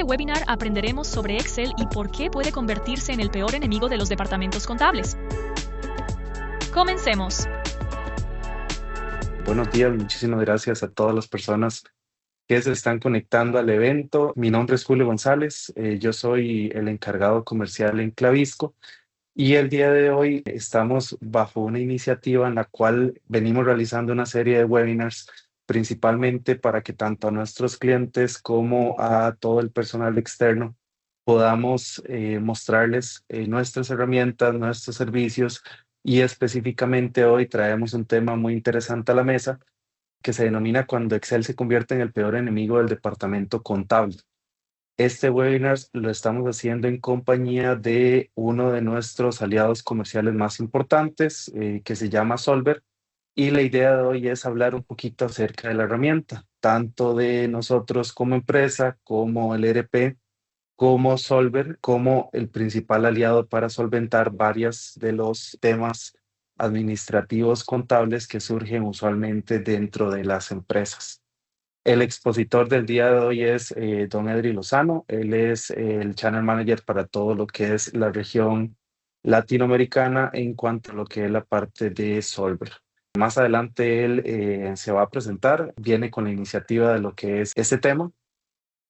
webinar aprenderemos sobre Excel y por qué puede convertirse en el peor enemigo de los departamentos contables. Comencemos. Buenos días, muchísimas gracias a todas las personas que se están conectando al evento. Mi nombre es Julio González, yo soy el encargado comercial en Clavisco y el día de hoy estamos bajo una iniciativa en la cual venimos realizando una serie de webinars principalmente para que tanto a nuestros clientes como a todo el personal externo podamos mostrarles nuestras herramientas, nuestros servicios y específicamente hoy traemos un tema muy interesante a la mesa que se denomina cuando Excel se convierte en el peor enemigo del departamento contable. Este webinar lo estamos haciendo en compañía de uno de nuestros aliados comerciales más importantes, que se llama Solver, y la idea de hoy es hablar un poquito acerca de la herramienta, tanto de nosotros como empresa, como el ERP, como Solver, como el principal aliado para solventar varios de los temas administrativos contables que surgen usualmente dentro de las empresas. El expositor del día de hoy es don Edri Lozano. Él es el Channel Manager para todo lo que es la región latinoamericana en cuanto a lo que es la parte de Solver. Más adelante él se va a presentar, viene con la iniciativa de lo que es este tema.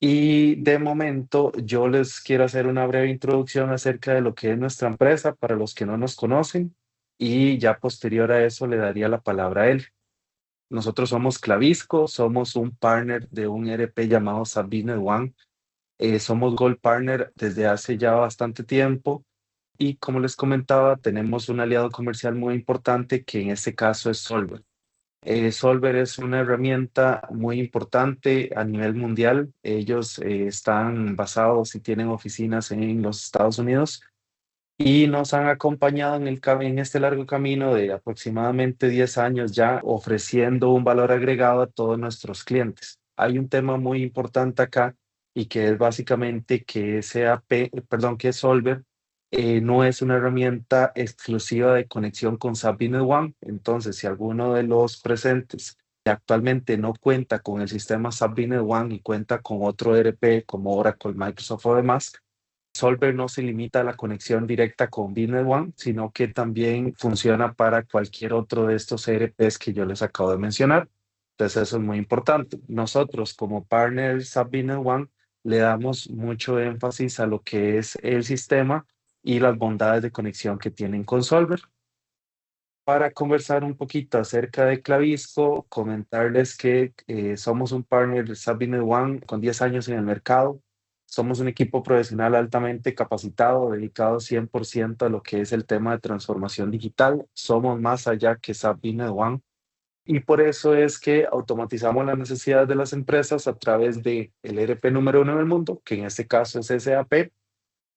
Y de momento yo les quiero hacer una breve introducción acerca de lo que es nuestra empresa para los que no nos conocen y ya posterior a eso le daría la palabra a él. Nosotros somos Clavisco, somos un partner de un ERP llamado SAP Business One. Somos Gold Partner desde hace ya bastante tiempo y como les comentaba, tenemos un aliado comercial muy importante que en este caso es Solver. Solver es una herramienta muy importante a nivel mundial. Ellos están basados y tienen oficinas en los Estados Unidos y nos han acompañado en este largo camino de aproximadamente 10 años ya ofreciendo un valor agregado a todos nuestros clientes. Hay un tema muy importante acá y que es básicamente que que Solver no es una herramienta exclusiva de conexión con SAP Business One. Entonces, si alguno de los presentes que actualmente no cuenta con el sistema SAP Business One y cuenta con otro ERP como Oracle, Microsoft o demás, Solver no se limita a la conexión directa con Business One, sino que también funciona para cualquier otro de estos ERPs que yo les acabo de mencionar. Entonces, eso es muy importante. Nosotros, como partners SAP Business One, le damos mucho énfasis a lo que es el sistema y las bondades de conexión que tienen con Solver. Para conversar un poquito acerca de Clavisco, comentarles que somos un partner de SAP Business One con 10 años en el mercado. Somos un equipo profesional altamente capacitado, dedicado 100% a lo que es el tema de transformación digital. Somos más allá que SAP Business One y por eso es que automatizamos las necesidades de las empresas a través de el ERP número uno en el mundo, que en este caso es SAP,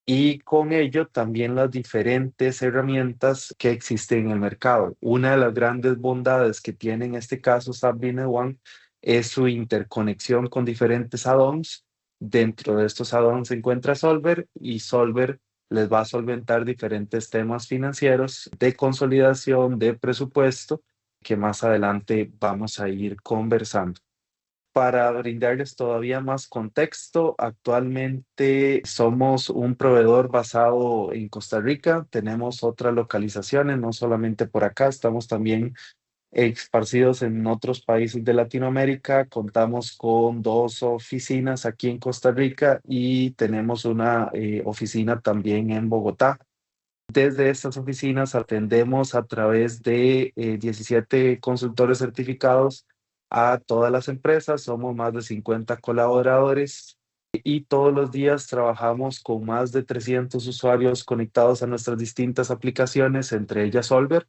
y con ello también las diferentes herramientas que existen en el mercado. Una de las grandes bondades que tiene en este caso SAP Business One es su interconexión con diferentes add-ons. Dentro de estos add-ons se encuentra Solver y Solver les va a solventar diferentes temas financieros de consolidación, de presupuesto, que más adelante vamos a ir conversando. Para brindarles todavía más contexto, actualmente somos un proveedor basado en Costa Rica. Tenemos otras localizaciones, no solamente por acá, estamos también esparcidos en otros países de Latinoamérica. Contamos con dos oficinas aquí en Costa Rica y tenemos una oficina también en Bogotá. Desde estas oficinas atendemos a través de 17 consultores certificados a todas las empresas. Somos más de 50 colaboradores y todos los días trabajamos con más de 300 usuarios conectados a nuestras distintas aplicaciones, entre ellas Solver,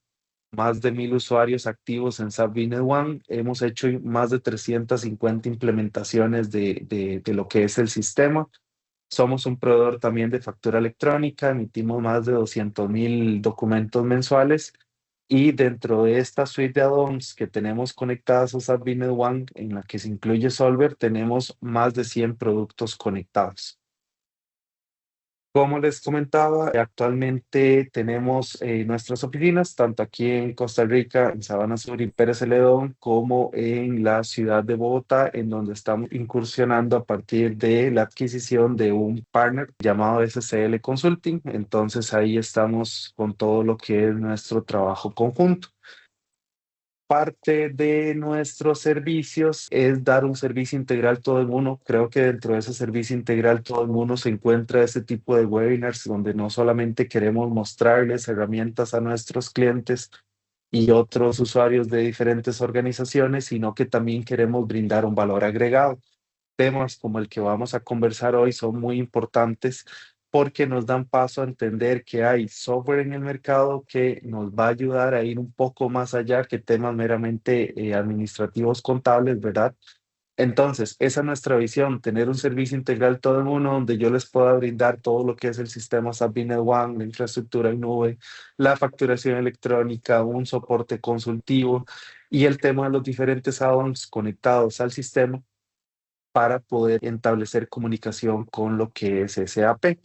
más de 1,000 usuarios activos en SAP Business One. Hemos hecho más de 350 implementaciones de lo que es el sistema. Somos un proveedor también de factura electrónica, emitimos más de 200,000 documentos mensuales y dentro de esta suite de add-ons que tenemos conectadas a SAP Business One, en la que se incluye Solver, tenemos más de 100 productos conectados. Como les comentaba, actualmente tenemos nuestras oficinas tanto aquí en Costa Rica, en Sabana Sur y Pérez Celedón, como en la ciudad de Bogotá, en donde estamos incursionando a partir de la adquisición de un partner llamado SCL Consulting. Entonces ahí estamos con todo lo que es nuestro trabajo conjunto. Parte de nuestros servicios es dar un servicio integral todo en uno. Creo que dentro de ese servicio integral todo en uno se encuentra ese tipo de webinars donde no solamente queremos mostrarles herramientas a nuestros clientes y otros usuarios de diferentes organizaciones, sino que también queremos brindar un valor agregado. Temas como el que vamos a conversar hoy son muy importantes porque nos dan paso a entender que hay software en el mercado que nos va a ayudar a ir un poco más allá que temas meramente administrativos contables, ¿verdad? Entonces, esa es nuestra visión, tener un servicio integral todo en uno donde yo les pueda brindar todo lo que es el sistema SAP Business One, la infraestructura en nube, la facturación electrónica, un soporte consultivo y el tema de los diferentes add-ons conectados al sistema para poder establecer comunicación con lo que es SAP.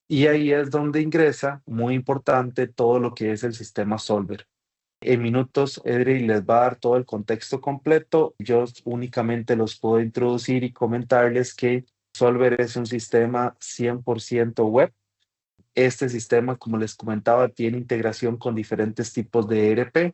Y ahí es donde ingresa, muy importante, todo lo que es el sistema Solver. En minutos, Edrey les va a dar todo el contexto completo. Yo únicamente los puedo introducir y comentarles que Solver es un sistema 100% web. Este sistema, como les comentaba, tiene integración con diferentes tipos de ERP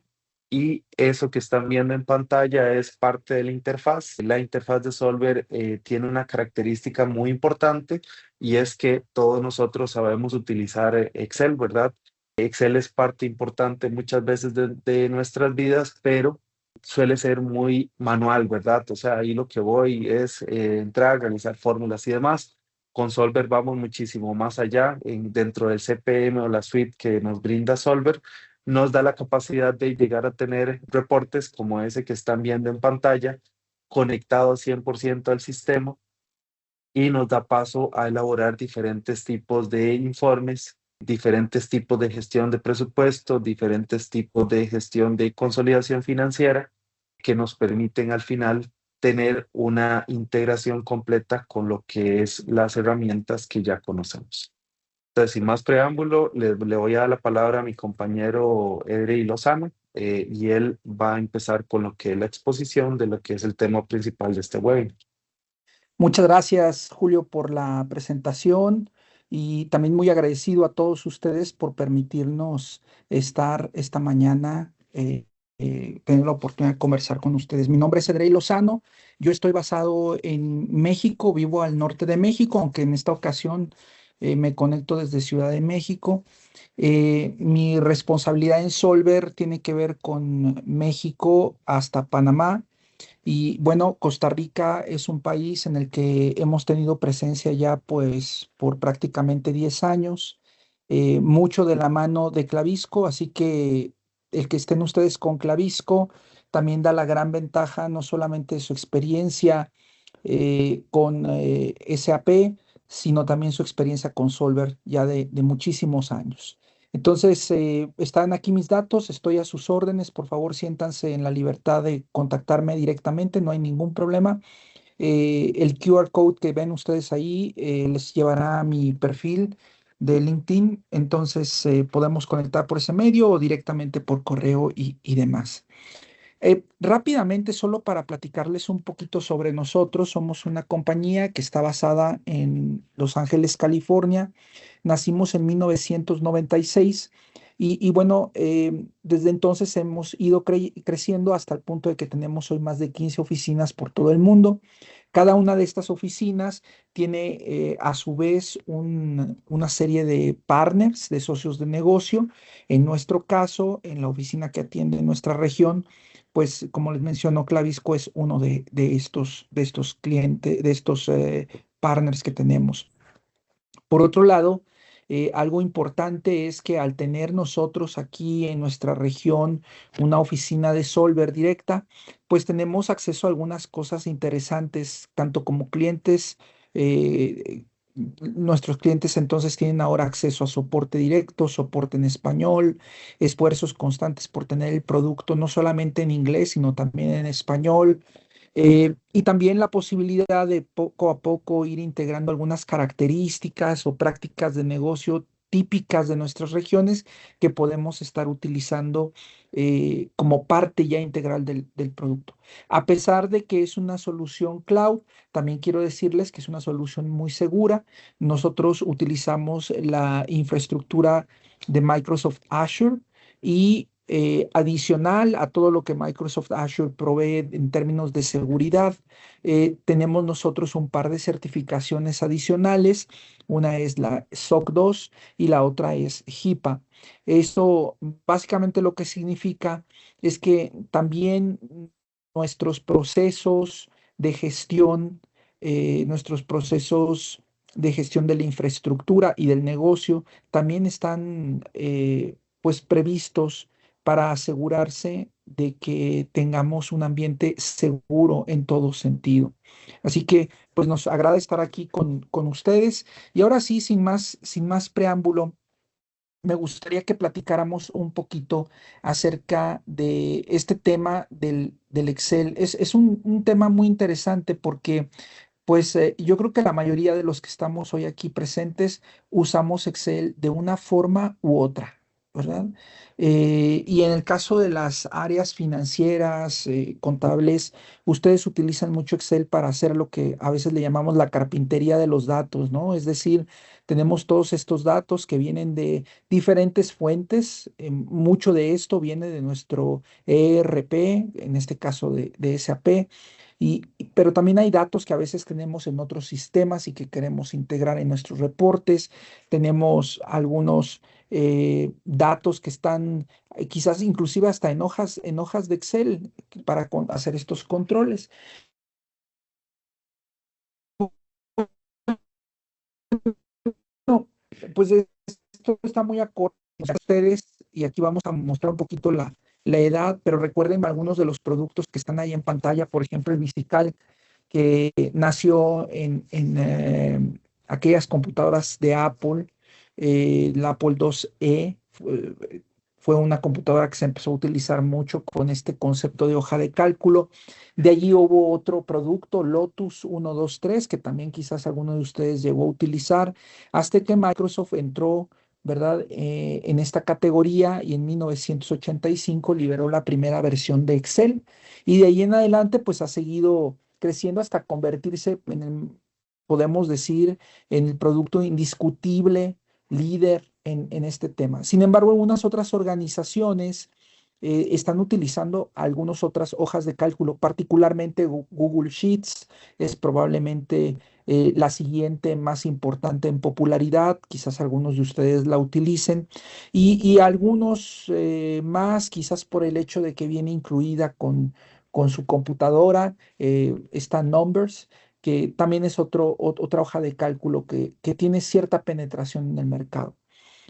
y eso que están viendo en pantalla es parte de la interfaz. La interfaz de Solver tiene una característica muy importante y es que todos nosotros sabemos utilizar Excel, ¿verdad? Excel es parte importante muchas veces de nuestras vidas, pero suele ser muy manual, ¿verdad? O sea, ahí lo que voy es entrar, realizar fórmulas y demás. Con Solver vamos muchísimo más allá. Dentro del CPM o la suite que nos brinda Solver, nos da la capacidad de llegar a tener reportes como ese que están viendo en pantalla, conectados 100% al sistema y nos da paso a elaborar diferentes tipos de informes, diferentes tipos de gestión de presupuesto, diferentes tipos de gestión de consolidación financiera que nos permiten al final tener una integración completa con lo que es las herramientas que ya conocemos. Entonces, sin más preámbulo, le voy a dar la palabra a mi compañero Edrey Lozano y él va a empezar con lo que es la exposición de lo que es el tema principal de este webinar. Muchas gracias, Julio, por la presentación y también muy agradecido a todos ustedes por permitirnos estar esta mañana, tener la oportunidad de conversar con ustedes. Mi nombre es Edrey Lozano, yo estoy basado en México, vivo al norte de México, aunque en esta ocasión me conecto desde Ciudad de México. Mi responsabilidad en Solver tiene que ver con México hasta Panamá. Y bueno, Costa Rica es un país en el que hemos tenido presencia ya pues por prácticamente 10 años, mucho de la mano de Clavisco, así que el que estén ustedes con Clavisco también da la gran ventaja no solamente de su experiencia con SAP, sino también su experiencia con Solver ya de muchísimos años. Entonces, están aquí mis datos, estoy a sus órdenes, por favor siéntanse en la libertad de contactarme directamente, no hay ningún problema. El QR code que ven ustedes ahí les llevará a mi perfil de LinkedIn, entonces podemos conectar por ese medio o directamente por correo y demás. Rápidamente, solo para platicarles un poquito sobre nosotros, somos una compañía que está basada en Los Ángeles, California. Nacimos en 1996 y bueno, desde entonces hemos ido creciendo hasta el punto de que tenemos hoy más de 15 oficinas por todo el mundo. Cada una de estas oficinas tiene a su vez una serie de partners, de socios de negocio. En nuestro caso, en la oficina que atiende nuestra región, pues como les mencionó, Clavisco es uno de estos clientes, de estos partners que tenemos. Por otro lado, algo importante es que al tener nosotros aquí en nuestra región una oficina de Solver directa, pues tenemos acceso a algunas cosas interesantes, tanto como clientes. Nuestros clientes entonces tienen ahora acceso a soporte directo, soporte en español, esfuerzos constantes por tener el producto no solamente en inglés, sino también en español. Y también la posibilidad de poco a poco ir integrando algunas características o prácticas de negocio típicas de nuestras regiones que podemos estar utilizando como parte ya integral del producto. A pesar de que es una solución cloud, también quiero decirles que es una solución muy segura. Nosotros utilizamos la infraestructura de Microsoft Azure y adicional a todo lo que Microsoft Azure provee en términos de seguridad, tenemos nosotros un par de certificaciones adicionales. Una es la SOC 2 y la otra es HIPAA. Esto básicamente lo que significa es que también nuestros procesos de gestión, nuestros procesos de gestión de la infraestructura y del negocio también están pues previstos para asegurarse de que tengamos un ambiente seguro en todo sentido. Así que pues nos agrada estar aquí con ustedes. Y ahora sí, sin más preámbulo, me gustaría que platicáramos un poquito acerca de este tema del Excel. Es un tema muy interesante porque pues yo creo que la mayoría de los que estamos hoy aquí presentes usamos Excel de una forma u otra, ¿verdad? Y en el caso de las áreas financieras, contables, ustedes utilizan mucho Excel para hacer lo que a veces le llamamos la carpintería de los datos, ¿no? Es decir, tenemos todos estos datos que vienen de diferentes fuentes. Mucho de esto viene de nuestro ERP, en este caso de SAP. Pero también hay datos que a veces tenemos en otros sistemas y que queremos integrar en nuestros reportes. Tenemos algunos datos que están quizás inclusive hasta en hojas de Excel para hacer estos controles. No, pues esto está muy acorde a ustedes y aquí vamos a mostrar un poquito la edad, pero recuerden algunos de los productos que están ahí en pantalla, por ejemplo, el Visical, que nació en aquellas computadoras de Apple, la Apple IIe. Fue una computadora que se empezó a utilizar mucho con este concepto de hoja de cálculo. De allí hubo otro producto, Lotus 123, que también quizás alguno de ustedes llegó a utilizar, hasta que Microsoft entró, ¿verdad? En esta categoría y en 1985 liberó la primera versión de Excel. Y de ahí en adelante, pues ha seguido creciendo hasta convertirse podemos decir, en el producto indiscutible líder en este tema. Sin embargo, algunas otras organizaciones están utilizando algunas otras hojas de cálculo, particularmente Google Sheets es probablemente la siguiente más importante en popularidad, quizás algunos de ustedes la utilicen, y algunos más, quizás por el hecho de que viene incluida con su computadora, está Numbers, que también es otra hoja de cálculo que tiene cierta penetración en el mercado.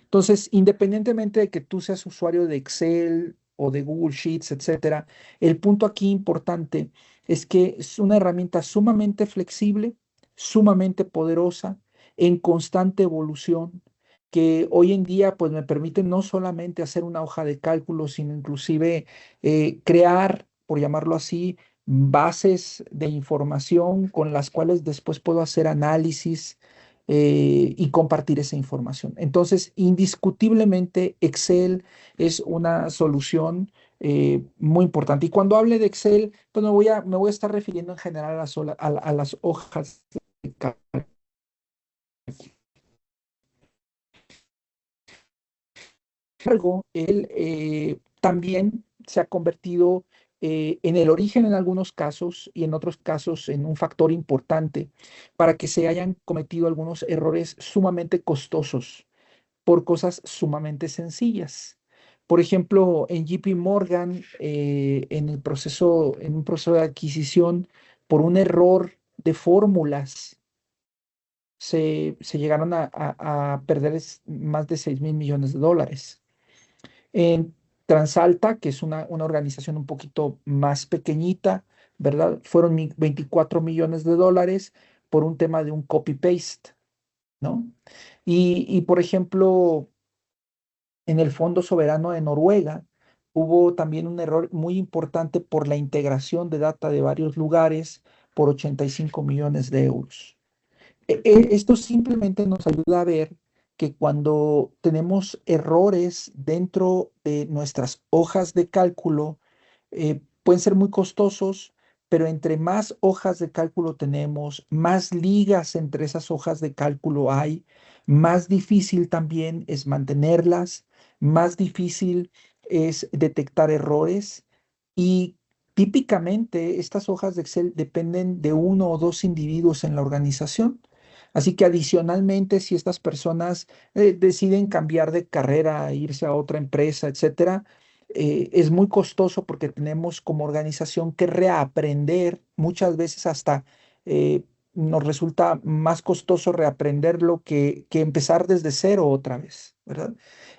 Entonces, independientemente de que tú seas usuario de Excel o de Google Sheets, etcétera, el punto aquí importante es que es una herramienta sumamente flexible, sumamente poderosa, en constante evolución, que hoy en día pues me permite no solamente hacer una hoja de cálculo, sino inclusive crear, por llamarlo así, bases de información con las cuales después puedo hacer análisis y compartir esa información. Entonces, indiscutiblemente, Excel es una solución muy importante. Y cuando hable de Excel, pues me voy a estar refiriendo en general a las hojas de cargo. Él también se ha convertido en el origen en algunos casos y en otros casos en un factor importante para que se hayan cometido algunos errores sumamente costosos por cosas sumamente sencillas. Por ejemplo, en JP Morgan, en un proceso de adquisición, por un error de fórmulas, se llegaron a perder más de 6.000 millones de dólares. En Transalta, que es una organización un poquito más pequeñita, ¿verdad? Fueron 24 millones de dólares por un tema de un copy-paste, ¿no? Por ejemplo, en el Fondo Soberano de Noruega, hubo también un error muy importante por la integración de data de varios lugares por 85 millones de euros. Esto simplemente nos ayuda a ver que cuando tenemos errores dentro de nuestras hojas de cálculo, pueden ser muy costosos, pero entre más hojas de cálculo tenemos, más ligas entre esas hojas de cálculo hay, más difícil también es mantenerlas, más difícil es detectar errores y típicamente estas hojas de Excel dependen de uno o dos individuos en la organización. Así que adicionalmente, si estas personas deciden cambiar de carrera, irse a otra empresa, etcétera, es muy costoso porque tenemos como organización que reaprender, muchas veces hasta eh, nos resulta más costoso reaprenderlo que empezar desde cero otra vez, ¿verdad?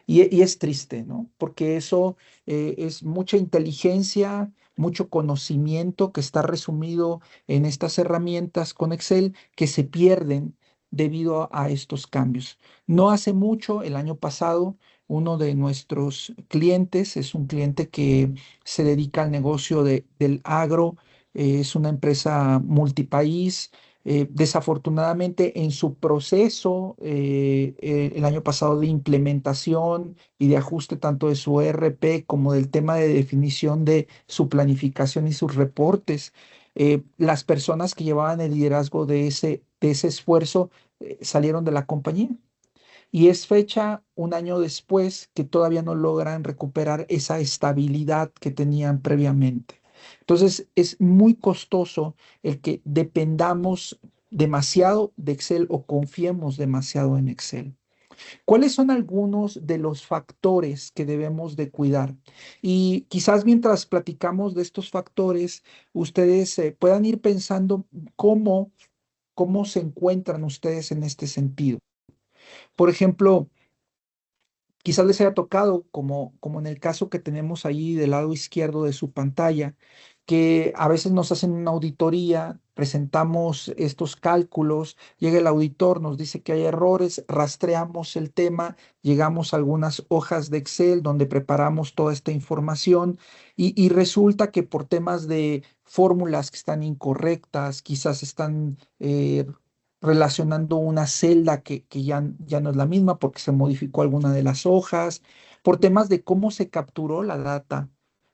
Y es triste, ¿no? Porque eso es mucha inteligencia, mucho conocimiento que está resumido en estas herramientas con Excel que se pierden debido a estos cambios. No hace mucho, el año pasado, uno de nuestros clientes es un cliente que se dedica al negocio del agro, es una empresa multipaís. Desafortunadamente, en su proceso el año pasado de implementación y de ajuste tanto de su ERP como del tema de definición de su planificación y sus reportes, las personas que llevaban el liderazgo de ese esfuerzo salieron de la compañía. Y es fecha un año después que todavía no logran recuperar esa estabilidad que tenían previamente. Entonces, es muy costoso el que dependamos demasiado de Excel o confiemos demasiado en Excel. ¿Cuáles son algunos de los factores que debemos de cuidar? Y quizás mientras platicamos de estos factores, ustedes puedan ir pensando cómo se encuentran ustedes en este sentido. Por ejemplo, quizás les haya tocado, como en el caso que tenemos ahí del lado izquierdo de su pantalla, que a veces nos hacen una auditoría, presentamos estos cálculos, llega el auditor, nos dice que hay errores, rastreamos el tema, llegamos a algunas hojas de Excel donde preparamos toda esta información y resulta que por temas de fórmulas que están incorrectas, quizás están relacionando una celda que ya no es la misma porque se modificó alguna de las hojas, por temas de cómo se capturó la data,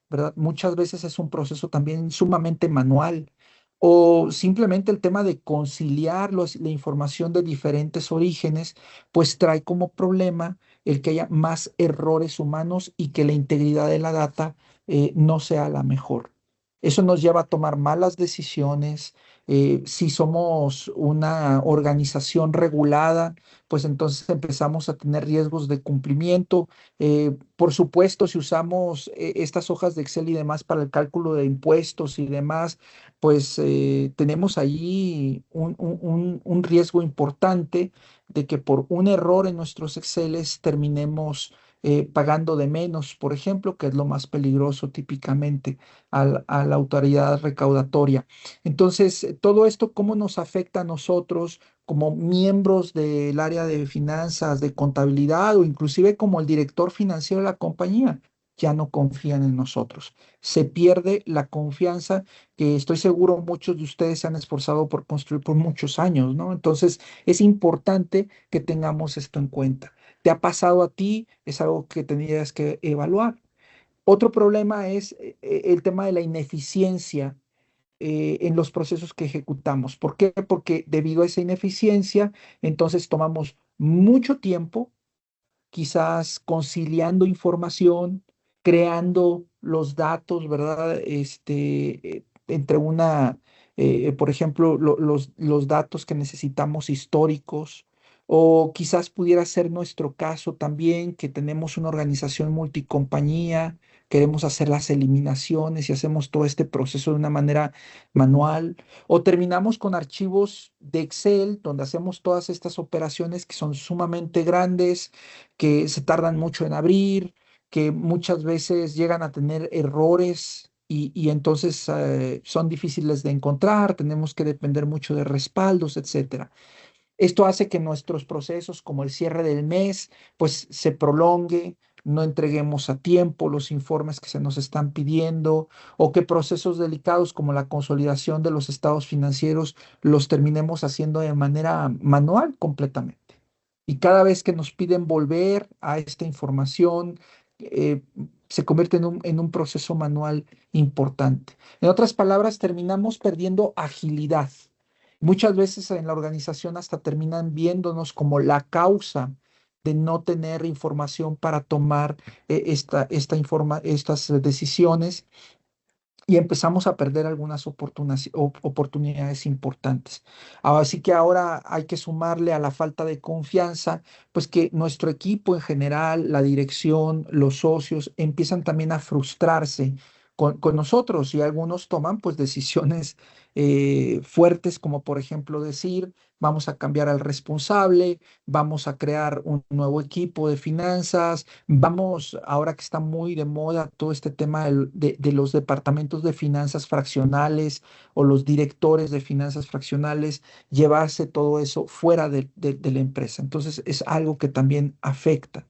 ¿verdad? Muchas veces es un proceso también sumamente manual o simplemente el tema de conciliar la información de diferentes orígenes, pues trae como problema el que haya más errores humanos y que la integridad de la data no sea la mejor. Eso nos lleva a tomar malas decisiones. Si somos una organización regulada, pues entonces empezamos a tener riesgos de cumplimiento. Por supuesto, si usamos estas hojas de Excel y demás para el cálculo de impuestos y demás, pues tenemos allí un riesgo importante de que por un error en nuestros Exceles terminemos pagando de menos, por ejemplo, que es lo más peligroso típicamente a la autoridad recaudatoria. Entonces, todo esto, ¿cómo nos afecta a nosotros como miembros del área de finanzas, de contabilidad o inclusive como el director financiero de la compañía? Ya no confían en nosotros. Se pierde la confianza que estoy seguro muchos de ustedes se han esforzado por construir por muchos años, ¿no? Entonces, es importante que tengamos esto en cuenta. ¿Te ha pasado a ti? Es algo que tendrías que evaluar. Otro problema es el tema de la ineficiencia en los procesos que ejecutamos. ¿Por qué? Porque debido a esa ineficiencia, entonces tomamos mucho tiempo, quizás conciliando información, creando los datos, ¿verdad? Entre por ejemplo, los datos que necesitamos históricos, o quizás pudiera ser nuestro caso también, que tenemos una organización multicompañía, queremos hacer las eliminaciones y hacemos todo este proceso de una manera manual, o terminamos con archivos de Excel donde hacemos todas estas operaciones que son sumamente grandes, que se tardan mucho en abrir, que muchas veces llegan a tener errores y entonces son difíciles de encontrar, tenemos que depender mucho de respaldos, etcétera. Esto hace que nuestros procesos, como el cierre del mes, pues se prolongue, no entreguemos a tiempo los informes que se nos están pidiendo, o que procesos delicados como la consolidación de los estados financieros los terminemos haciendo de manera manual completamente. Y cada vez que nos piden volver a esta información, eh, se convierte en un proceso manual importante. En otras palabras, terminamos perdiendo agilidad. Muchas veces en la organización hasta terminan viéndonos como la causa de no tener información para tomar estas decisiones, y empezamos a perder algunas oportunidades importantes. Así que ahora hay que sumarle a la falta de confianza, pues que nuestro equipo en general, la dirección, los socios, empiezan también a frustrarse con nosotros, y algunos toman pues decisiones fuertes, como por ejemplo decir: vamos a cambiar al responsable, vamos a crear un nuevo equipo de finanzas, vamos, ahora que está muy de moda todo este tema de los departamentos de finanzas fraccionales o los directores de finanzas fraccionales, llevarse todo eso fuera de la empresa. Entonces es algo que también afecta.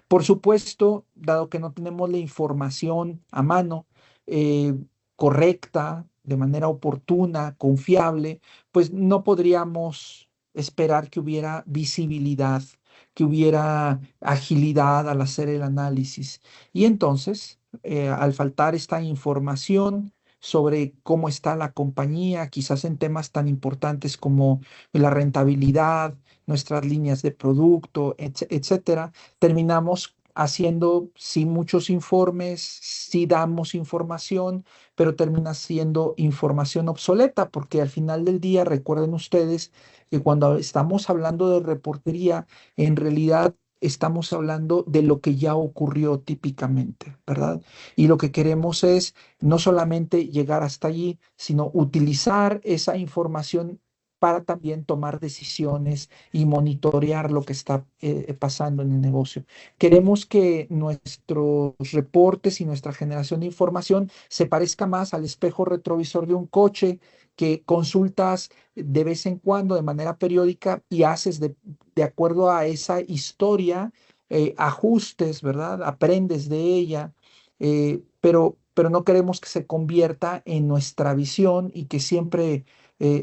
Por supuesto, dado que no tenemos la información a mano, eh, correcta, de manera oportuna, confiable, pues no podríamos esperar que hubiera visibilidad, que hubiera agilidad al hacer el análisis. Y entonces, al faltar esta información sobre cómo está la compañía, quizás en temas tan importantes como la rentabilidad, nuestras líneas de producto, etcétera, terminamos haciendo sí muchos informes, sí damos información, pero termina siendo información obsoleta, porque al final del día, recuerden ustedes que cuando estamos hablando de reportería, en realidad estamos hablando de lo que ya ocurrió típicamente, ¿verdad? Y lo que queremos es no solamente llegar hasta allí, sino utilizar esa información para también tomar decisiones y monitorear lo que está pasando en el negocio. Queremos que nuestros reportes y nuestra generación de información se parezca más al espejo retrovisor de un coche que consultas de vez en cuando, de manera periódica, y haces de acuerdo a esa historia, ajustes, ¿verdad? Aprendes de ella, pero no queremos que se convierta en nuestra visión y que siempre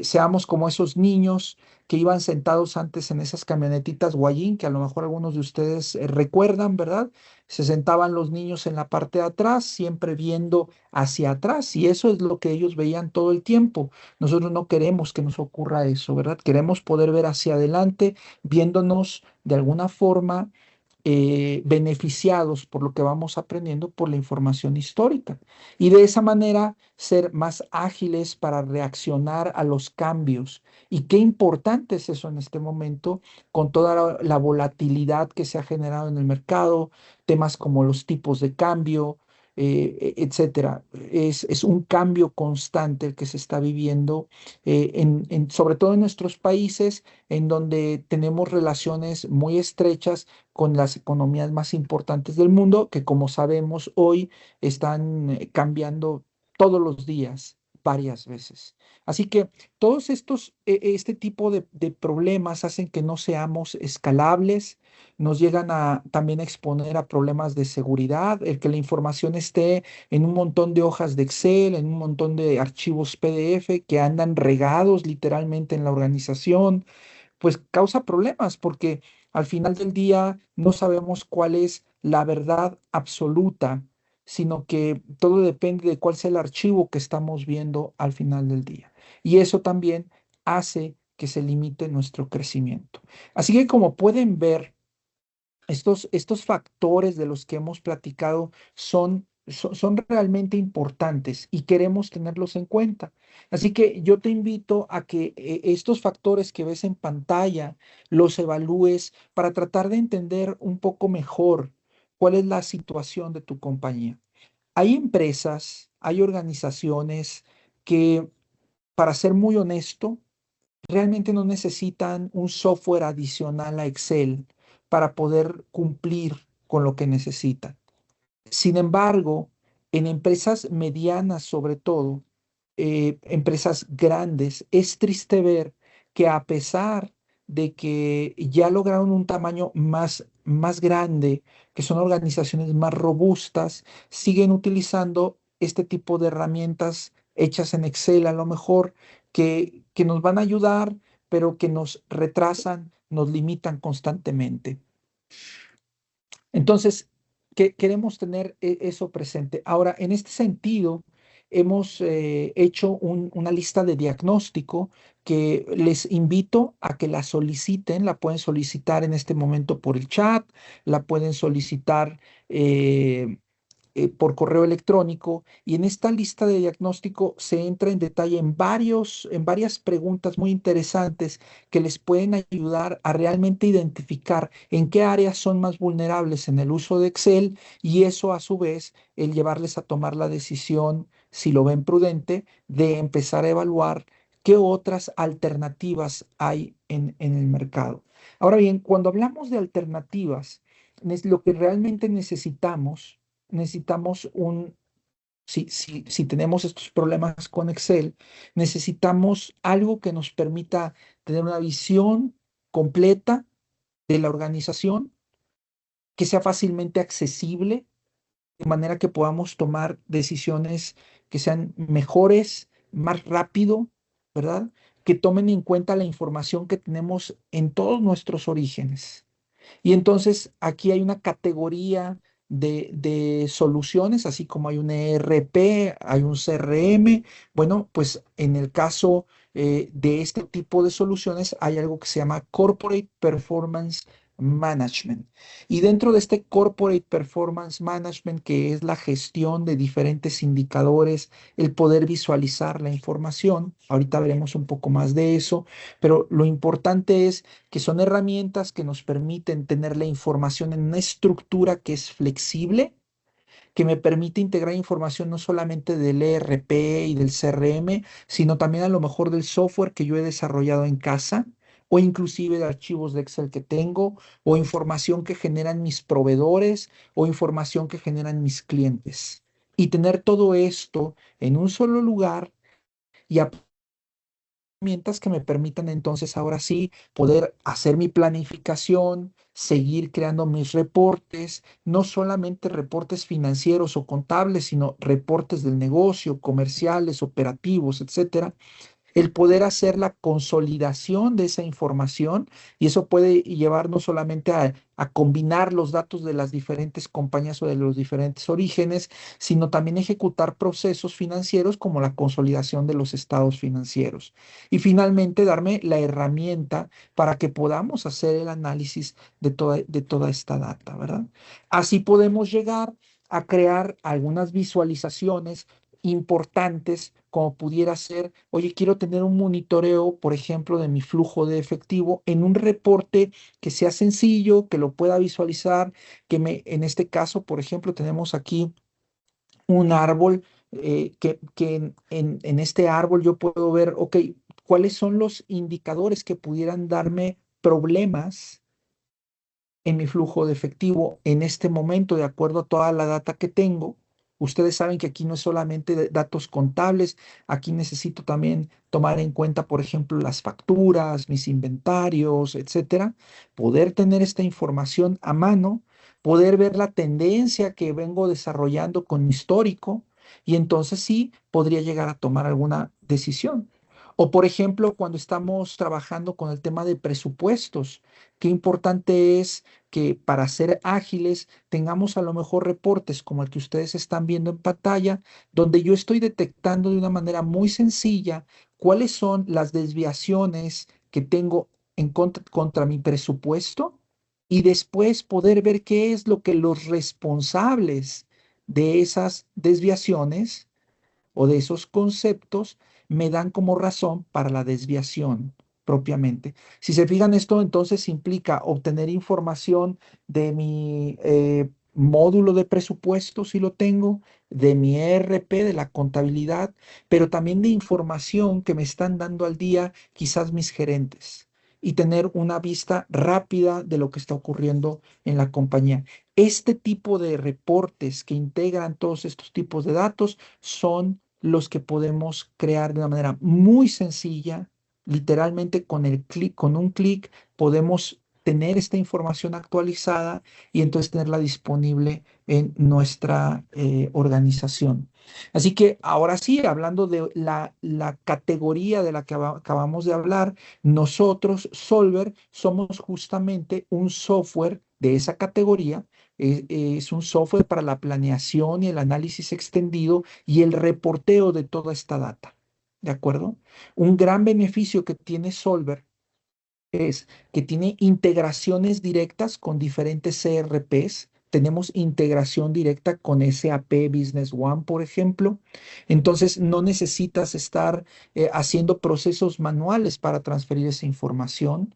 seamos como esos niños que iban sentados antes en esas camionetitas Guayín, que a lo mejor algunos de ustedes recuerdan, ¿verdad? Se sentaban los niños en la parte de atrás, siempre viendo hacia atrás, y eso es lo que ellos veían todo el tiempo. Nosotros no queremos que nos ocurra eso, ¿verdad? Queremos poder ver hacia adelante, viéndonos de alguna forma beneficiados por lo que vamos aprendiendo por la información histórica, y de esa manera ser más ágiles para reaccionar a los cambios. Y qué importante es eso en este momento, con toda la volatilidad que se ha generado en el mercado, temas como los tipos de cambio, etcétera. Es un cambio constante el que se está viviendo, sobre todo en nuestros países, en donde tenemos relaciones muy estrechas con las economías más importantes del mundo, que como sabemos hoy están cambiando todos los días, varias veces. Así que todos este tipo de problemas hacen que no seamos escalables, nos llegan a también a exponer a problemas de seguridad, el que la información esté en un montón de hojas de Excel, en un montón de archivos PDF que andan regados literalmente en la organización, pues causa problemas, porque al final del día no sabemos cuál es la verdad absoluta, sino que todo depende de cuál sea el archivo que estamos viendo al final del día. Y eso también hace que se limite nuestro crecimiento. Así que, como pueden ver, estos factores de los que hemos platicado son realmente importantes y queremos tenerlos en cuenta. Así que yo te invito a que estos factores que ves en pantalla los evalúes para tratar de entender un poco mejor cuál es la situación de tu compañía. Hay empresas, hay organizaciones que, para ser muy honesto, realmente no necesitan un software adicional a Excel para poder cumplir con lo que necesitan. Sin embargo, en empresas medianas, sobre todo, empresas grandes, es triste ver que, a pesar de que ya lograron un tamaño más grande, que son organizaciones más robustas, siguen utilizando este tipo de herramientas hechas en Excel a lo mejor, que nos van a ayudar, pero que nos retrasan, nos limitan constantemente. Entonces, queremos tener eso presente. Ahora, en este sentido, hemos hecho una lista de diagnóstico que les invito a que la soliciten. La pueden solicitar en este momento por el chat, la pueden solicitar por correo electrónico, y en esta lista de diagnóstico se entra en detalle en varias preguntas muy interesantes que les pueden ayudar a realmente identificar en qué áreas son más vulnerables en el uso de Excel, y eso a su vez el llevarles a tomar la decisión, si lo ven prudente, de empezar a evaluar qué otras alternativas hay en el mercado. Ahora bien, cuando hablamos de alternativas, lo que realmente necesitamos si tenemos estos problemas con Excel, necesitamos algo que nos permita tener una visión completa de la organización, que sea fácilmente accesible, de manera que podamos tomar decisiones que sean mejores, más rápido, ¿verdad? Que tomen en cuenta la información que tenemos en todos nuestros orígenes. Y entonces aquí hay una categoría de soluciones, así como hay un ERP, hay un CRM. Bueno, pues en el caso de este tipo de soluciones hay algo que se llama Corporate Performance Management. Y dentro de este Corporate Performance Management, que es la gestión de diferentes indicadores, el poder visualizar la información, ahorita veremos un poco más de eso, pero lo importante es que son herramientas que nos permiten tener la información en una estructura que es flexible, que me permite integrar información no solamente del ERP y del CRM, sino también a lo mejor del software que yo he desarrollado en casa, o inclusive de archivos de Excel que tengo, o información que generan mis proveedores, o información que generan mis clientes. Y tener todo esto en un solo lugar y herramientas que me permitan entonces ahora sí poder hacer mi planificación, seguir creando mis reportes, no solamente reportes financieros o contables, sino reportes del negocio, comerciales, operativos, etcétera, el poder hacer la consolidación de esa información, y eso puede llevar no solamente a combinar los datos de las diferentes compañías o de los diferentes orígenes, sino también ejecutar procesos financieros como la consolidación de los estados financieros. Y finalmente darme la herramienta para que podamos hacer el análisis de toda esta data, ¿verdad? Así podemos llegar a crear algunas visualizaciones importantes, como pudiera ser, oye, quiero tener un monitoreo, por ejemplo, de mi flujo de efectivo en un reporte que sea sencillo, que lo pueda visualizar, en este caso, por ejemplo, tenemos aquí un árbol, que en este árbol yo puedo ver, ok, cuáles son los indicadores que pudieran darme problemas en mi flujo de efectivo en este momento, de acuerdo a toda la data que tengo. Ustedes saben que aquí no es solamente datos contables, aquí necesito también tomar en cuenta, por ejemplo, las facturas, mis inventarios, etcétera. Poder tener esta información a mano, poder ver la tendencia que vengo desarrollando con mi histórico, y entonces sí podría llegar a tomar alguna decisión. O, por ejemplo, cuando estamos trabajando con el tema de presupuestos, qué importante es que para ser ágiles tengamos a lo mejor reportes como el que ustedes están viendo en pantalla, donde yo estoy detectando de una manera muy sencilla cuáles son las desviaciones que tengo contra mi presupuesto, y después poder ver qué es lo que los responsables de esas desviaciones o de esos conceptos me dan como razón para la desviación propiamente. Si se fijan, esto entonces implica obtener información de mi módulo de presupuesto, si lo tengo, de mi ERP, de la contabilidad, pero también de información que me están dando al día quizás mis gerentes, y tener una vista rápida de lo que está ocurriendo en la compañía. Este tipo de reportes que integran todos estos tipos de datos son los que podemos crear de una manera muy sencilla, literalmente con un clic podemos tener esta información actualizada y entonces tenerla disponible en nuestra organización. Así que ahora sí, hablando de la categoría de la que acabamos de hablar, nosotros, Solver, somos justamente un software de esa categoría. Es un software para la planeación y el análisis extendido y el reporteo de toda esta data. ¿De acuerdo? Un gran beneficio que tiene Solver es que tiene integraciones directas con diferentes CRPs. Tenemos integración directa con SAP Business One, por ejemplo. Entonces, no necesitas estar haciendo procesos manuales para transferir esa información.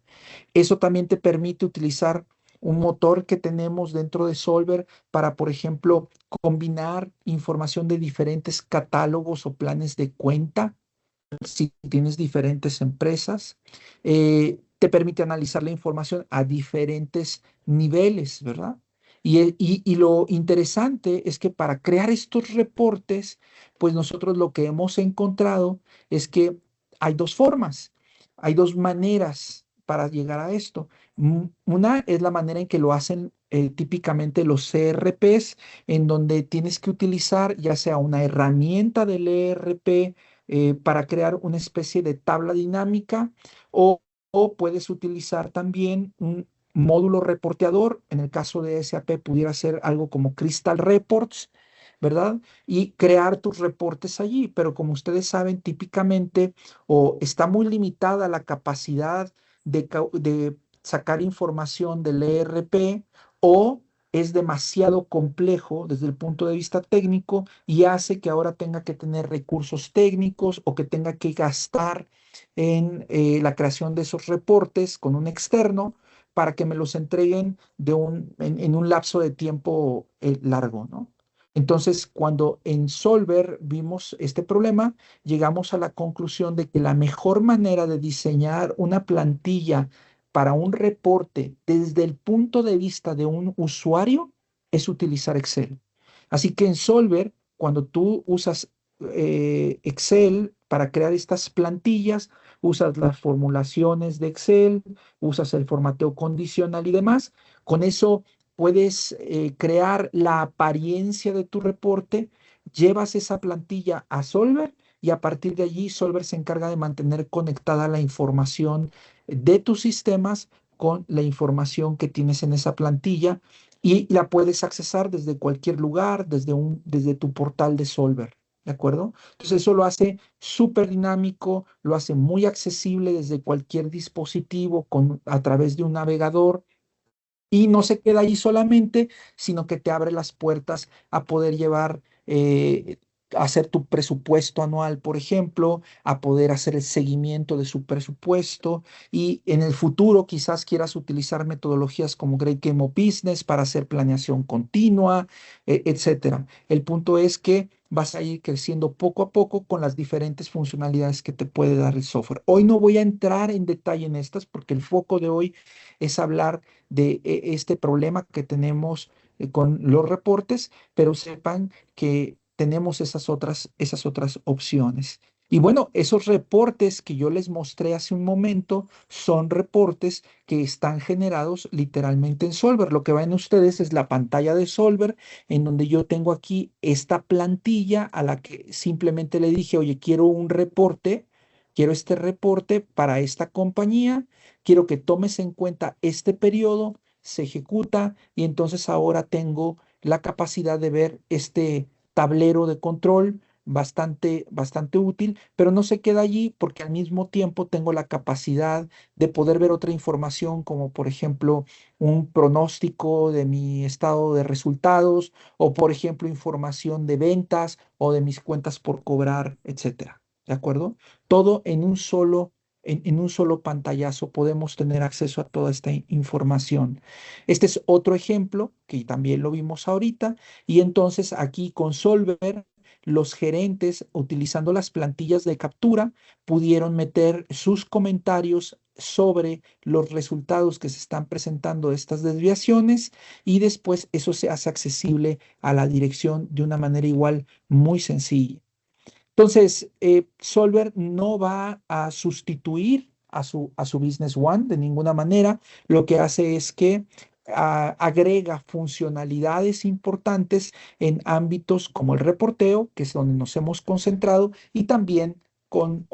Eso también te permite utilizar un motor que tenemos dentro de Solver para, por ejemplo, combinar información de diferentes catálogos o planes de cuenta si tienes diferentes empresas. Te permite analizar la información a diferentes niveles, ¿verdad? Y lo interesante es que para crear estos reportes, pues nosotros lo que hemos encontrado es que hay dos formas, hay dos maneras para llegar a esto. Una es la manera en que lo hacen típicamente los CRPs, en donde tienes que utilizar ya sea una herramienta del ERP para crear una especie de tabla dinámica o puedes utilizar también un módulo reporteador. En el caso de SAP pudiera ser algo como Crystal Reports, ¿verdad? Y crear tus reportes allí. Pero como ustedes saben, típicamente o está muy limitada la capacidad de sacar información del ERP o es demasiado complejo desde el punto de vista técnico y hace que ahora tenga que tener recursos técnicos o que tenga que gastar en la creación de esos reportes con un externo para que me los entreguen en un lapso de tiempo largo, ¿no? Entonces, cuando en Solver vimos este problema, llegamos a la conclusión de que la mejor manera de diseñar una plantilla para un reporte desde el punto de vista de un usuario es utilizar Excel. Así que en Solver, cuando tú usas Excel para crear estas plantillas, usas las formulaciones de Excel, usas el formateo condicional y demás, con eso puedes crear la apariencia de tu reporte, llevas esa plantilla a Solver y a partir de allí Solver se encarga de mantener conectada la información de tus sistemas con la información que tienes en esa plantilla y la puedes accesar desde cualquier lugar, desde tu portal de Solver. ¿De acuerdo? Entonces eso lo hace súper dinámico, lo hace muy accesible desde cualquier dispositivo a través de un navegador y no se queda ahí solamente, sino que te abre las puertas a poder llevar, hacer tu presupuesto anual, por ejemplo, a poder hacer el seguimiento de su presupuesto y en el futuro quizás quieras utilizar metodologías como Great Game of Business para hacer planeación continua, etcétera. El punto es que vas a ir creciendo poco a poco con las diferentes funcionalidades que te puede dar el software. Hoy no voy a entrar en detalle en estas porque el foco de hoy es hablar de este problema que tenemos con los reportes, pero sepan que tenemos esas otras opciones. Y bueno, esos reportes que yo les mostré hace un momento son reportes que están generados literalmente en Solver. Lo que ven ustedes es la pantalla de Solver, en donde yo tengo aquí esta plantilla a la que simplemente le dije, oye, quiero un reporte, quiero este reporte para esta compañía, quiero que tomes en cuenta este periodo, se ejecuta y entonces ahora tengo la capacidad de ver este tablero de control bastante útil, pero no se queda allí porque al mismo tiempo tengo la capacidad de poder ver otra información como por ejemplo un pronóstico de mi estado de resultados o por ejemplo información de ventas o de mis cuentas por cobrar, etcétera. ¿De acuerdo? Todo en un solo pantallazo podemos tener acceso a toda esta información. Este es otro ejemplo que también lo vimos ahorita y entonces aquí con Solver los gerentes utilizando las plantillas de captura pudieron meter sus comentarios sobre los resultados que se están presentando de estas desviaciones y después eso se hace accesible a la dirección de una manera igual muy sencilla. Entonces, Solver no va a sustituir a su Business One de ninguna manera. Lo que hace es que agrega funcionalidades importantes en ámbitos como el reporteo, que es donde nos hemos concentrado, y también con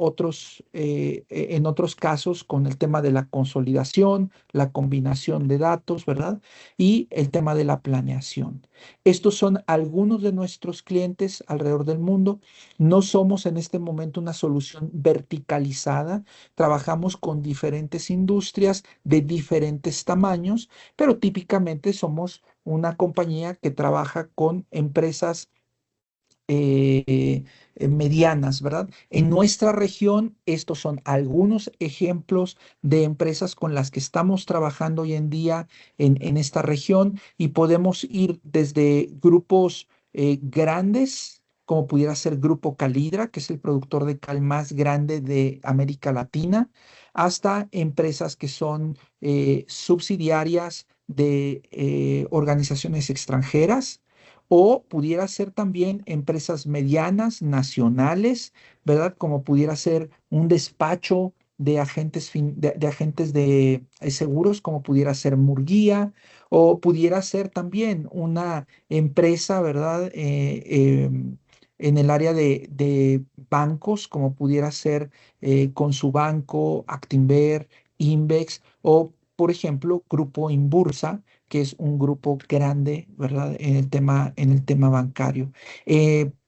en otros casos, con el tema de la consolidación, la combinación de datos, ¿verdad? Y el tema de la planeación. Estos son algunos de nuestros clientes alrededor del mundo. No somos en este momento una solución verticalizada, trabajamos con diferentes industrias de diferentes tamaños, pero típicamente somos una compañía que trabaja con empresas medianas, ¿verdad? En nuestra región, estos son algunos ejemplos de empresas con las que estamos trabajando hoy en día en esta región y podemos ir desde grupos grandes, como pudiera ser Grupo Calidra, que es el productor de cal más grande de América Latina, hasta empresas que son subsidiarias de organizaciones extranjeras o pudiera ser también empresas medianas, nacionales, ¿verdad? Como pudiera ser un despacho de agentes de seguros, como pudiera ser Murguía, o pudiera ser también una empresa, ¿verdad? En el área de bancos, como pudiera ser con su banco, Actinver, Invex, o por ejemplo, Grupo Inbursa, que es un grupo grande, ¿verdad? En el tema bancario.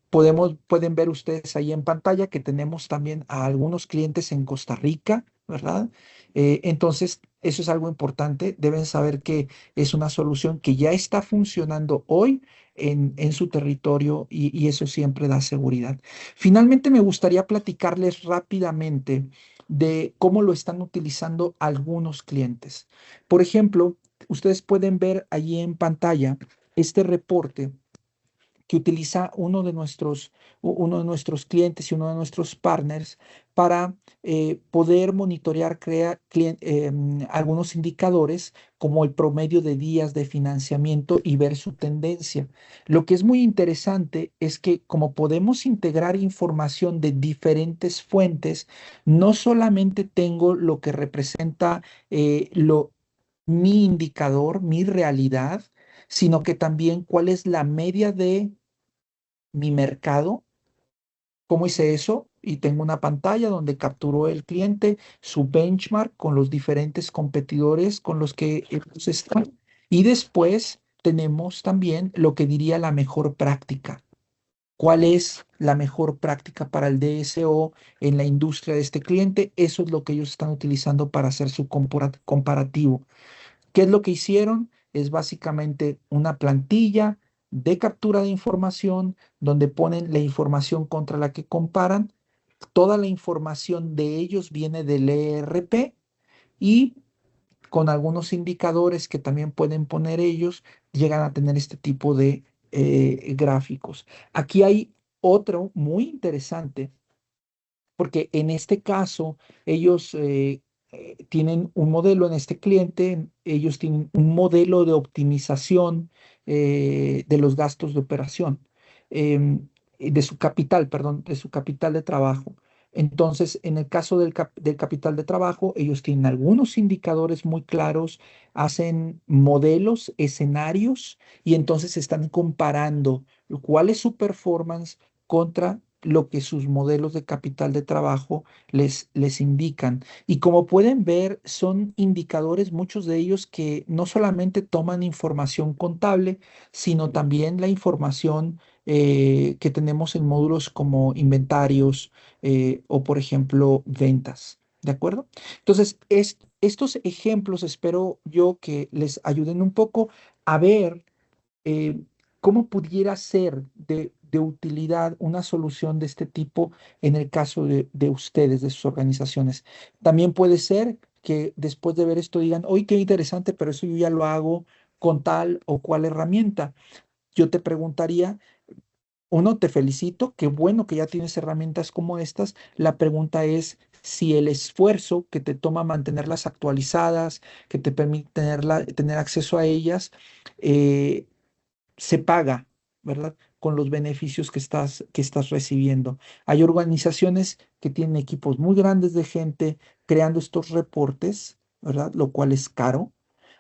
Pueden ver ustedes ahí en pantalla que tenemos también a algunos clientes en Costa Rica, ¿verdad? Entonces, eso es algo importante. Deben saber que es una solución que ya está funcionando hoy en su territorio y eso siempre da seguridad. Finalmente, me gustaría platicarles rápidamente de cómo lo están utilizando algunos clientes. Por ejemplo, ustedes pueden ver allí en pantalla este reporte que utiliza uno de nuestros clientes y uno de nuestros partners para poder monitorear algunos indicadores como el promedio de días de financiamiento y ver su tendencia. Lo que es muy interesante es que como podemos integrar información de diferentes fuentes, no solamente tengo lo que representa mi indicador, mi realidad, sino que también cuál es la media de mi mercado. ¿Cómo hice eso? Y tengo una pantalla donde capturó el cliente su benchmark con los diferentes competidores con los que ellos están. Y después tenemos también lo que diría la mejor práctica. ¿Cuál es la mejor práctica para el DSO en la industria de este cliente? Eso es lo que ellos están utilizando para hacer su comparativo. ¿Qué es lo que hicieron? Es básicamente una plantilla de captura de información donde ponen la información contra la que comparan. Toda la información de ellos viene del ERP y con algunos indicadores que también pueden poner ellos, llegan a tener este tipo de gráficos. Aquí hay otro muy interesante porque en este caso ellos tienen un modelo en este cliente, ellos tienen un modelo de optimización de los gastos de operación, de su capital, perdón, de su capital de trabajo. Entonces, en el caso del capital de trabajo, ellos tienen algunos indicadores muy claros, hacen modelos, escenarios, y entonces están comparando cuál es su performance contra lo que sus modelos de capital de trabajo les indican. Y como pueden ver, son indicadores, muchos de ellos que no solamente toman información contable, sino también la información que tenemos en módulos como inventarios o, por ejemplo, ventas. ¿De acuerdo? Entonces, estos ejemplos espero yo que les ayuden un poco a ver eh, cómo pudiera ser de utilidad una solución de este tipo en el caso de ustedes, de sus organizaciones. También puede ser que después de ver esto digan, oye, qué interesante, pero eso yo ya lo hago con tal o cual herramienta. Yo te preguntaría, uno, te felicito, qué bueno que ya tienes herramientas como estas. La pregunta es si el esfuerzo que te toma mantenerlas actualizadas, que te permite tener acceso a ellas, se paga, ¿verdad? con los beneficios que estás recibiendo. Hay organizaciones que tienen equipos muy grandes de gente creando estos reportes, ¿verdad? Lo cual es caro.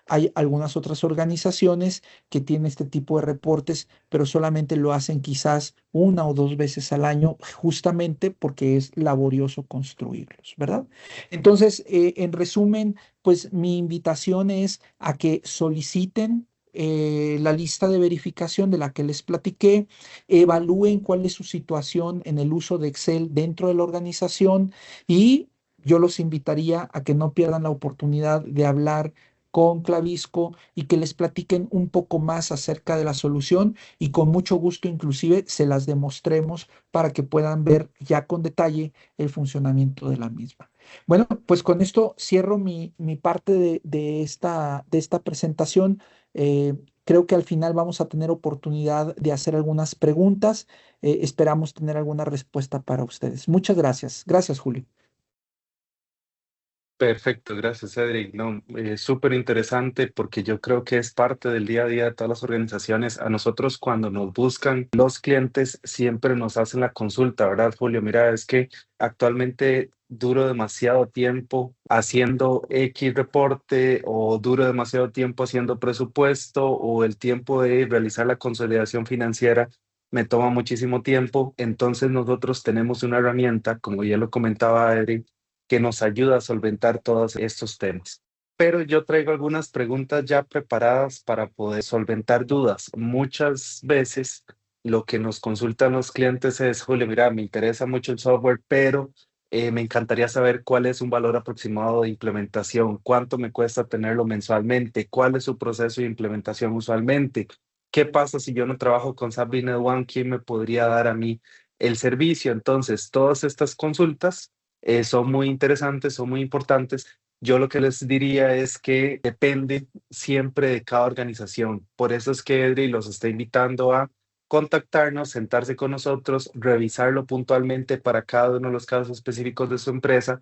Hay algunas otras organizaciones que tienen este tipo de reportes, pero solamente lo hacen quizás una o dos veces al año, justamente porque es laborioso construirlos, ¿verdad? Entonces, en resumen, pues mi invitación es a que soliciten la lista de verificación de la que les platiqué, evalúen cuál es su situación en el uso de Excel dentro de la organización y yo los invitaría a que no pierdan la oportunidad de hablar con Clavisco y que les platiquen un poco más acerca de la solución y con mucho gusto inclusive se las demostremos para que puedan ver ya con detalle el funcionamiento de la misma. Bueno, pues con esto cierro mi parte de esta presentación. Creo que al final vamos a tener oportunidad de hacer algunas preguntas. Esperamos tener alguna respuesta para ustedes. Muchas gracias. Gracias, Julio. Perfecto, gracias, Cedric. No, súper interesante porque yo creo que es parte del día a día de todas las organizaciones. A nosotros cuando nos buscan los clientes siempre nos hacen la consulta, ¿verdad, Julio? Mira, es que actualmente duro demasiado tiempo haciendo X reporte o duro demasiado tiempo haciendo presupuesto o el tiempo de realizar la consolidación financiera me toma muchísimo tiempo. Entonces nosotros tenemos una herramienta, como ya lo comentaba Edric, que nos ayuda a solventar todos estos temas. Pero yo traigo algunas preguntas ya preparadas para poder solventar dudas. Muchas veces lo que nos consultan los clientes es, Julio, mira, me interesa mucho el software, pero me encantaría saber cuál es un valor aproximado de implementación, cuánto me cuesta tenerlo mensualmente, cuál es su proceso de implementación usualmente, qué pasa si yo no trabajo con SAP Business One, quién me podría dar a mí el servicio. Entonces, todas estas consultas son muy interesantes, son muy importantes. Yo lo que les diría es que depende siempre de cada organización. Por eso es que Edri los está invitando a contactarnos, sentarse con nosotros, revisarlo puntualmente para cada uno de los casos específicos de su empresa,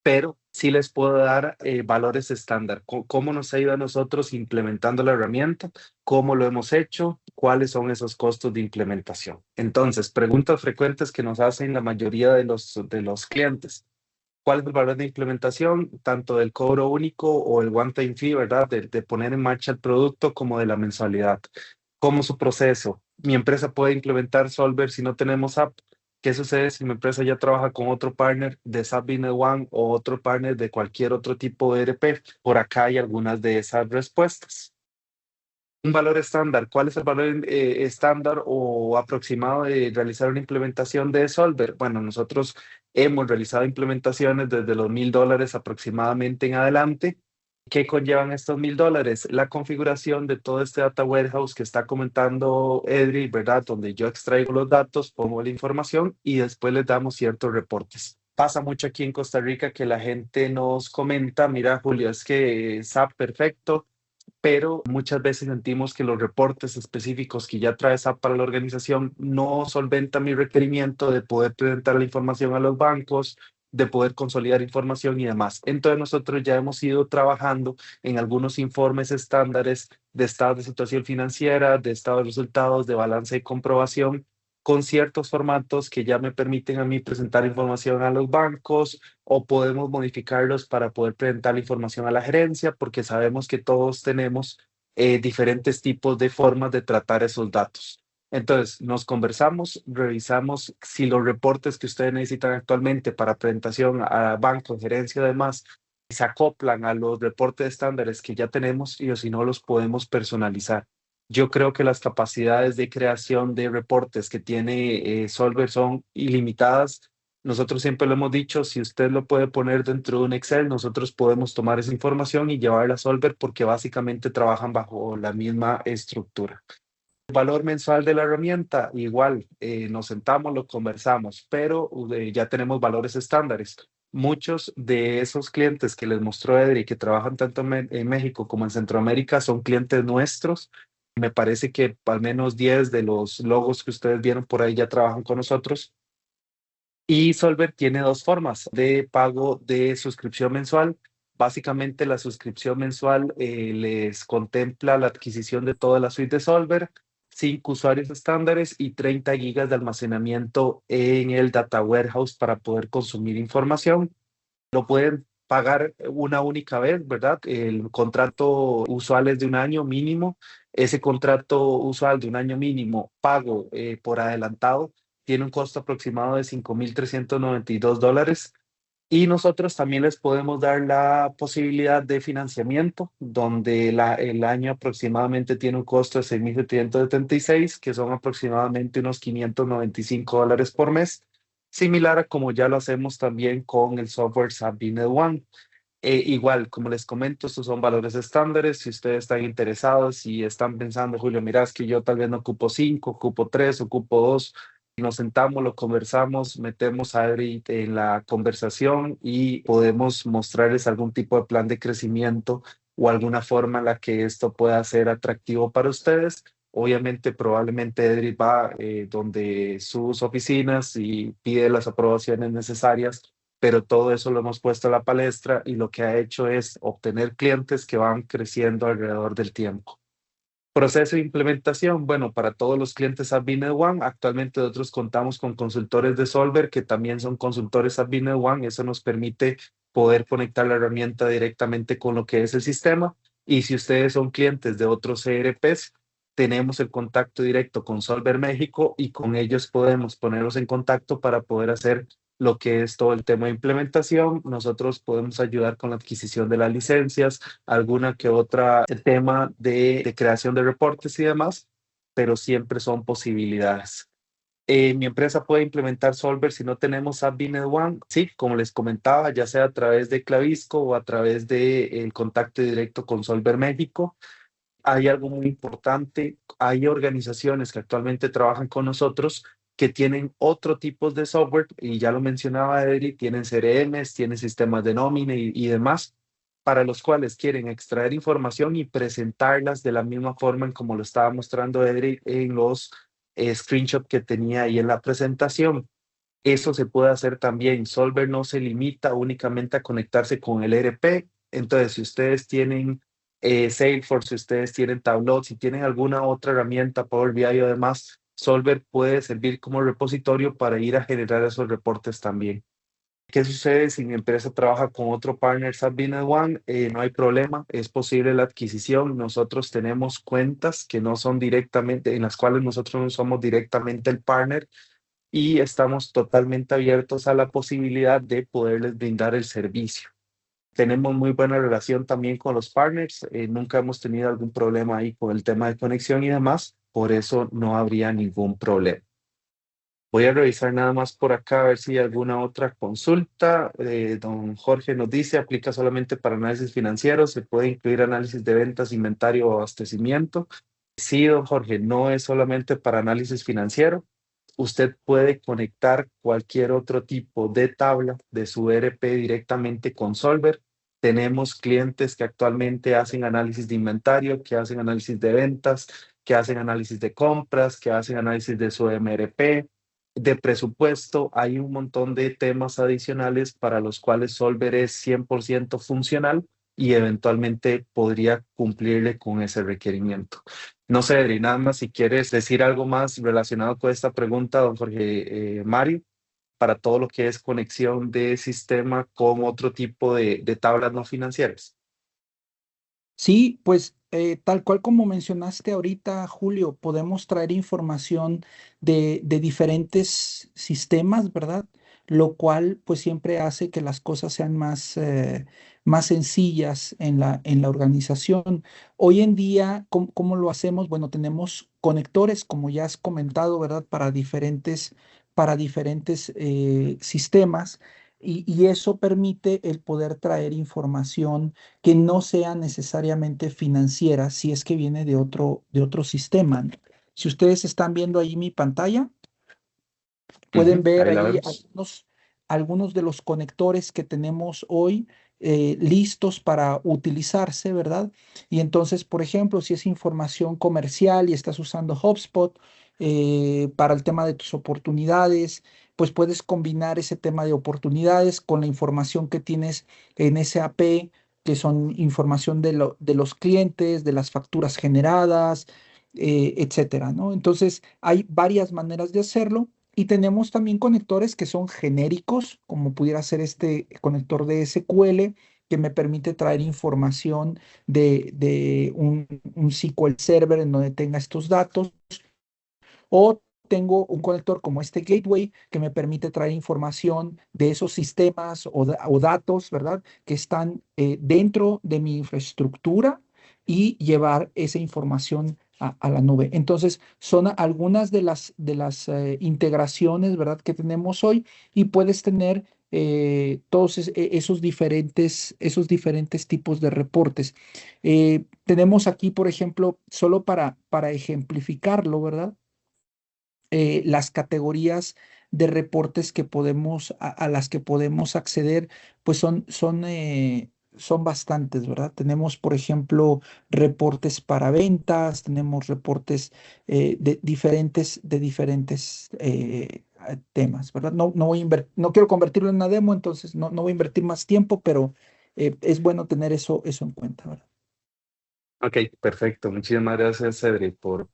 pero sí les puedo dar valores estándar. ¿Cómo nos ha ido a nosotros implementando la herramienta? ¿Cómo lo hemos hecho? ¿Cuáles son esos costos de implementación? Entonces, preguntas frecuentes que nos hacen la mayoría de los clientes. ¿Cuál es el valor de implementación, tanto del cobro único o el one-time fee, ¿verdad? De poner en marcha el producto como de la mensualidad. ¿Cómo su proceso? Mi empresa puede implementar Solver si no tenemos app. ¿Qué sucede si mi empresa ya trabaja con otro partner de SAP Business One o otro partner de cualquier otro tipo de ERP? Por acá hay algunas de esas respuestas. Un valor estándar. ¿Cuál es el valor estándar o aproximado de realizar una implementación de Solver? Bueno, nosotros hemos realizado implementaciones desde los $1,000 aproximadamente en adelante. ¿Qué conllevan estos $1,000? La configuración de todo este data warehouse que está comentando Edri, ¿verdad? Donde yo extraigo los datos, pongo la información y después les damos ciertos reportes. Pasa mucho aquí en Costa Rica que la gente nos comenta, mira, Julio, es que SAP perfecto, pero muchas veces sentimos que los reportes específicos que ya trae SAP para la organización no solventan mi requerimiento de poder presentar la información a los bancos, de poder consolidar información y demás. Entonces nosotros ya hemos ido trabajando en algunos informes estándares de estado de situación financiera, de estado de resultados, de balance y comprobación, con ciertos formatos que ya me permiten a mí presentar información a los bancos, o podemos modificarlos para poder presentar la información a la gerencia, porque sabemos que todos tenemos diferentes tipos de formas de tratar esos datos. Entonces, nos conversamos, revisamos si los reportes que ustedes necesitan actualmente para presentación a bancos, gerencia y demás, se acoplan a los reportes estándares que ya tenemos y o si no los podemos personalizar. Yo creo que las capacidades de creación de reportes que tiene Solver son ilimitadas. Nosotros siempre lo hemos dicho, si usted lo puede poner dentro de un Excel, nosotros podemos tomar esa información y llevarla a Solver porque básicamente trabajan bajo la misma estructura. El valor mensual de la herramienta, igual, nos sentamos, lo conversamos, pero ya tenemos valores estándares. Muchos de esos clientes que les mostró Edri, que trabajan tanto en México como en Centroamérica, son clientes nuestros. Me parece que al menos 10 de los logos que ustedes vieron por ahí ya trabajan con nosotros. Y Solver tiene dos formas de pago de suscripción mensual. Básicamente la suscripción mensual les contempla la adquisición de toda la suite de Solver. 5 usuarios estándares y 30 gigas de almacenamiento en el Data Warehouse para poder consumir información. Lo pueden pagar una única vez, ¿verdad? El contrato usual es de un año mínimo. Ese contrato usual de un año mínimo pago por adelantado tiene un costo aproximado de $5,392. Y nosotros también les podemos dar la posibilidad de financiamiento, donde el año aproximadamente tiene un costo de 6,776, que son aproximadamente unos $595 por mes, similar a como ya lo hacemos también con el software SAP Business One. Igual, como les comento, estos son valores estándares. Si ustedes están interesados y están pensando, Julio, mira, es que yo tal vez no ocupo 5, ocupo 3, ocupo 2, nos sentamos, lo conversamos, metemos a Adri en la conversación y podemos mostrarles algún tipo de plan de crecimiento o alguna forma en la que esto pueda ser atractivo para ustedes. Obviamente, probablemente Edri va donde sus oficinas y pide las aprobaciones necesarias, pero todo eso lo hemos puesto a la palestra y lo que ha hecho es obtener clientes que van creciendo alrededor del tiempo. Proceso de implementación, bueno, para todos los clientes SAP Business One, actualmente nosotros contamos con consultores de Solver que también son consultores SAP Business One. Eso nos permite poder conectar la herramienta directamente con lo que es el sistema. Y si ustedes son clientes de otros ERPs, tenemos el contacto directo con Solver México y con ellos podemos ponerlos en contacto para poder hacer lo que es todo el tema de implementación. Nosotros podemos ayudar con la adquisición de las licencias, alguna que otra tema de creación de reportes y demás, pero siempre son posibilidades. Mi empresa puede implementar Solver si no tenemos SAP Business One. Sí, como les comentaba, ya sea a través de Clavisco o a través del contacto directo con Solver México. Hay algo muy importante, hay organizaciones que actualmente trabajan con nosotros que tienen otro tipo de software, y ya lo mencionaba Edri, tienen CRMs, tienen sistemas de nómina y demás, para los cuales quieren extraer información y presentarlas de la misma forma en como lo estaba mostrando Edri en los screenshots que tenía ahí en la presentación. Eso se puede hacer también. Solver no se limita únicamente a conectarse con el ERP. Entonces, si ustedes tienen Salesforce, si ustedes tienen Tableau, si tienen alguna otra herramienta, Power BI o demás, Solver puede servir como repositorio para ir a generar esos reportes también. ¿Qué sucede si mi empresa trabaja con otro partner SAP Business One? No hay problema, es posible la adquisición. Nosotros tenemos cuentas que no son directamente, en las cuales nosotros no somos directamente el partner, y estamos totalmente abiertos a la posibilidad de poderles brindar el servicio. Tenemos muy buena relación también con los partners. Nunca hemos tenido algún problema ahí con el tema de conexión y demás, por eso no habría ningún problema. Voy a revisar nada más por acá a ver si hay alguna otra consulta. Don Jorge nos dice, aplica solamente para análisis financieros, se puede incluir análisis de ventas, inventario o abastecimiento. Sí, don Jorge, no es solamente para análisis financiero. Usted puede conectar cualquier otro tipo de tabla de su ERP directamente con Solver. Tenemos clientes que actualmente hacen análisis de inventario, que hacen análisis de ventas, que hacen análisis de compras, que hacen análisis de su MRP, de presupuesto. Hay un montón de temas adicionales para los cuales Solver es 100% funcional y eventualmente podría cumplirle con ese requerimiento. No sé, Adri, nada más si quieres decir algo más relacionado con esta pregunta, don Jorge Mario, para todo lo que es conexión de sistema con otro tipo de tablas no financieras. Sí, pues tal cual como mencionaste ahorita, Julio, podemos traer información de diferentes sistemas, ¿verdad? Lo cual pues siempre hace que las cosas sean más sencillas en la organización. Hoy en día, ¿cómo lo hacemos? Bueno, tenemos conectores, como ya has comentado, ¿verdad? Para diferentes sistemas. Y eso permite el poder traer información que no sea necesariamente financiera si es que viene de otro sistema, ¿no? Si ustedes están viendo ahí mi pantalla, pueden ver Ahí la ahí vemos. algunos de los conectores que tenemos hoy listos para utilizarse, ¿verdad? Y entonces, por ejemplo, si es información comercial y estás usando HubSpot para el tema de tus oportunidades, pues puedes combinar ese tema de oportunidades con la información que tienes en SAP, que son información de los clientes, de las facturas generadas, etcétera, ¿no? Entonces, hay varias maneras de hacerlo. Y tenemos también conectores que son genéricos, como pudiera ser este conector de SQL, que me permite traer información de un SQL Server en donde tenga estos datos. O tengo un conector como este gateway que me permite traer información de esos sistemas o datos, ¿verdad? Que están dentro de mi infraestructura y llevar esa información a la nube. Entonces, son algunas de las integraciones, ¿verdad? Que tenemos hoy y puedes tener todos esos diferentes tipos de reportes. Tenemos aquí, por ejemplo, solo para ejemplificarlo, ¿verdad? Las categorías de reportes a las que podemos acceder, pues son bastantes, ¿verdad? Tenemos, por ejemplo, reportes para ventas, tenemos reportes de diferentes temas, ¿verdad? No quiero convertirlo en una demo, entonces no voy a invertir más tiempo, pero es bueno tener eso en cuenta, ¿verdad? Ok, perfecto. Muchísimas gracias, Cedric, por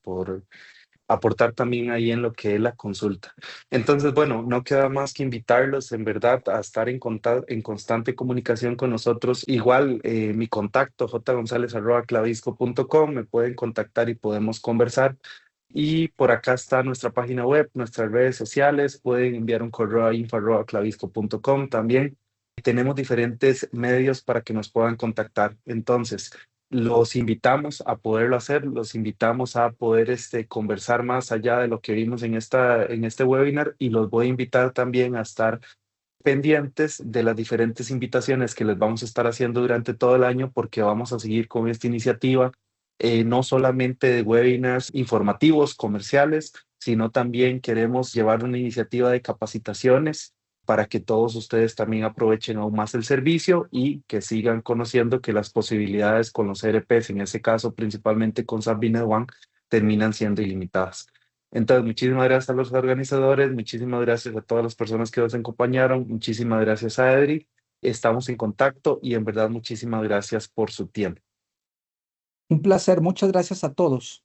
aportar también ahí en lo que es la consulta. Entonces, bueno, no queda más que invitarlos en verdad a estar en constante comunicación con nosotros. Igual mi contacto, jgonzalez@clavisco.com, me pueden contactar y podemos conversar. Y por acá está nuestra página web, nuestras redes sociales, pueden enviar un correo a info@clavisco.com también. Tenemos diferentes medios para que nos puedan contactar. Entonces, los invitamos a poderlo hacer, los invitamos a poder conversar más allá de lo que vimos en este webinar y los voy a invitar también a estar pendientes de las diferentes invitaciones que les vamos a estar haciendo durante todo el año porque vamos a seguir con esta iniciativa, no solamente de webinars informativos, comerciales, sino también queremos llevar una iniciativa de capacitaciones para que todos ustedes también aprovechen aún más el servicio y que sigan conociendo que las posibilidades con los ERPs, en ese caso principalmente con SAP Business One, terminan siendo ilimitadas. Entonces, muchísimas gracias a los organizadores, muchísimas gracias a todas las personas que nos acompañaron, muchísimas gracias a Edri, estamos en contacto y en verdad muchísimas gracias por su tiempo. Un placer, muchas gracias a todos.